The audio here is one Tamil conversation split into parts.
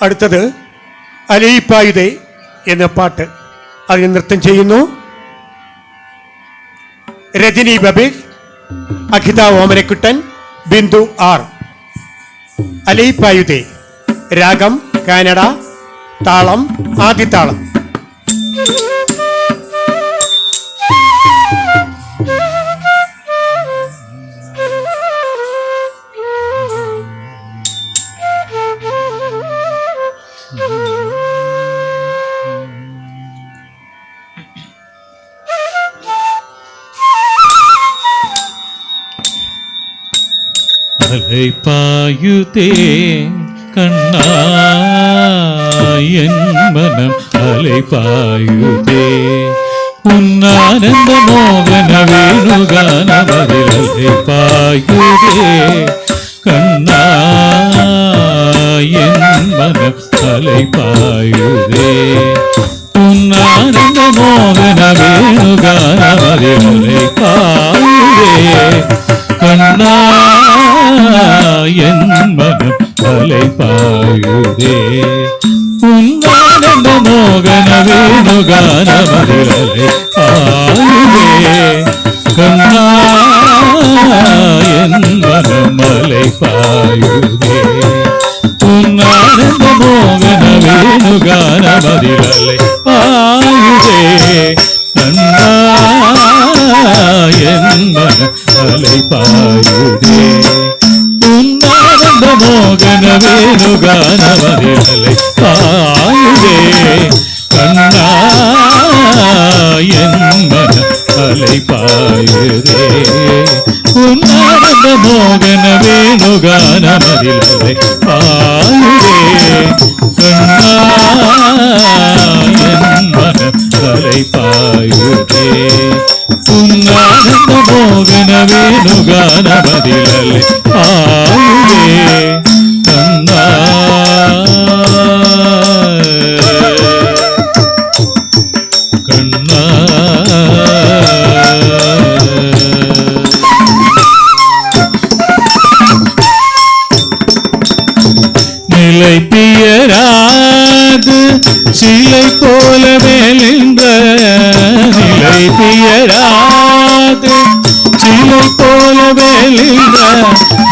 അടുത്തത് അലയിപ്പായുതേ എന്ന പാട്ട്. അതിന് നൃത്തം ചെയ്യുന്നു രജനി ബബീർ, അഖിത ഓമനക്കുട്ടൻ, ബിന്ദു ആർ. അലയിപ്പായുതേ. രാഗം കാനഡ, താളം ആദിതാളം. அலைபாயுதே கண்ணா என் மனம் அலைபாயுதே உன்னானந்த மோகன வேணுகானமதில் அலைபாயுதே கண்ணா என் மனம் அலைபாயுதே உன்னானந்த மோகன வேணுகானமதில் அலைபாயுதே கண்ணா என் மனம் அலைபாயுதே உன்னானந்த மோகன வேணுகானமதில் அலைபாயுதே கண்ணா என் மனம் அலைபாயுதே உன்னானந்த மோகன வேணுகானமதில் அலைபாயுதே கண்ணா என் மனம் அலைபாயுதே உன்னானந்த மோகன வேணுகானமதில் அலைபாயுதே கண்ணா என் மனம் அலைபாயுதே உன்னானந்த மோகன வேணுகானமதில் அலைபாயுதே கண்ணா என் மனம் அலைபாயுதே உன்னானந்த மோகன வேணுகானமதில் அலைபாயுதே கண்ணா கண்ணா நிலை பியராது சிலை போல மேலின்ற நிலை பியராது சிலை போல மேலின்ற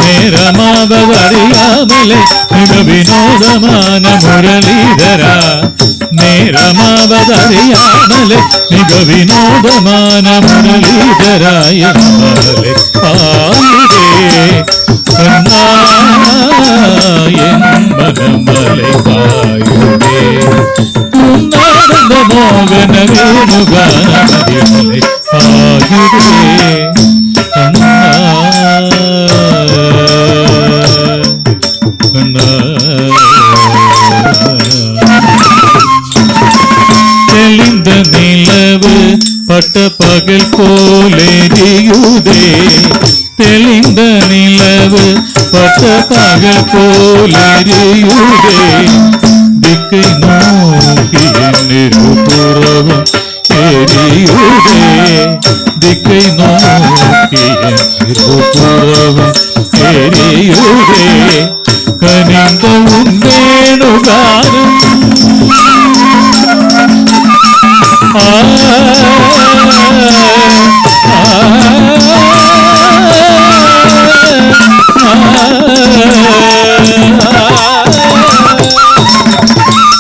நேரமாவதறியாமலே மிக வினோதமான முரளிதரா நேரமாவதறியாமலே மிக வினோதமான முரளிதராய மலை பாயுதே கண்ணா என் மனம் அலைபாயுதே உன்னானந்த மோகன வேணுகானமதில் அலைபாயுதே கண்ணா கண்ணா தெளிந்த நிலவு பட்ட பகல் போலெரியுதே தெளிந்த நிலவு பட்ட பகல் போலெரியுதே திக்கை நோக்கி இருபுறவும் எரியுதே திக்கை நோக்கி இருபுறவும் எரியுதே கனிந்த உன் வேணுகானம்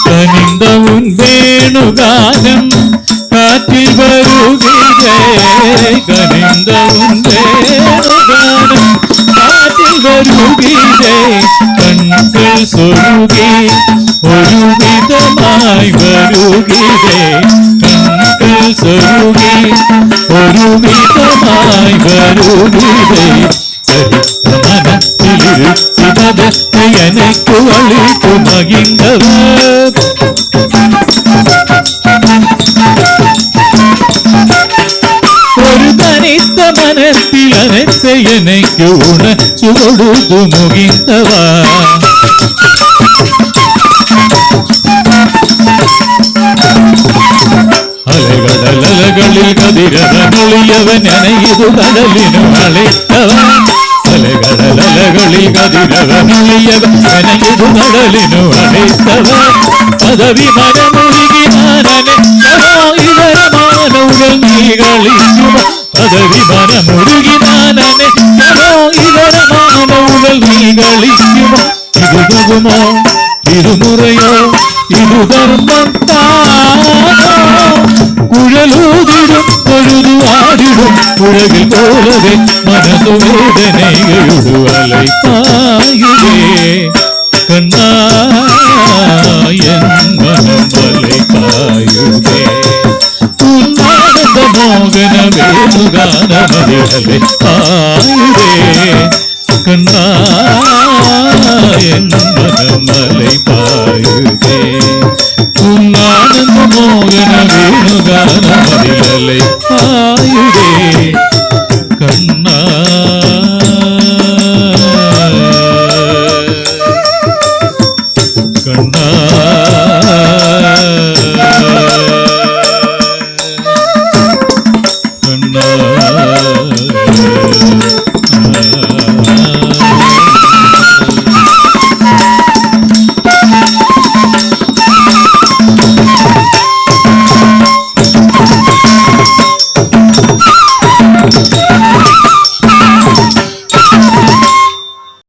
கனிந்த உன் வேணுகானம் காற்றில் வருகிறே கனிந்த உன் வேணுகானம் காற்றில் வருகிறே கண்கள் சொருகி ஒரு விதமாய் வருகிறே கண்கள் சொருகி ஒரு விதமாய் வருகிறே மனத்தில் இருக்கிறது எனக்கு அளித்து மகிழ்ந்தவர் ஒரு தனித்த மனத்தில் அனைத்து எனக்கு உணர்ச்சி கொடுத்து முகிந்தவா அலைகளில் கதிரவன் ஒளியவன் என இது கடலினும் அழைத்தவன் കലകളിൽ കതിരവനിയവ കനയതു കടലിനു അടിത്തവ പദവി മനമുരുകി മാനനെ ഇതരമാനവുകൾ നീ കളിക്കുമ പദവി മനമുരുകി മാനനെ ഇതരമാനവുകൾ നീ കളിക്കുമ ഇത് പോകുമോ ഇരുമുറയോ ഇതു ധർമ്മത്താനോ കുഴലൂതിടും പൊഴുതുവാടിടും കുഴകിൽ പോലവെ മനസ്സു വേദനകളുടെ അലൈപ്പായുകേ കണ്ണായൻ മനം അലൈപ്പായുകേ ഉന്നാനന്ദ മോഹന വേണുഗാനമതിലൈപ്പായുകേ കണ്ണായൻ മനം അലൈപ്പായുകേ ഉന്നാനന്ദ മോഹന വേണുഗാനമതിലൈപ്പായുകേ കണ്ണാ കണ്ണാ കണ്ണാ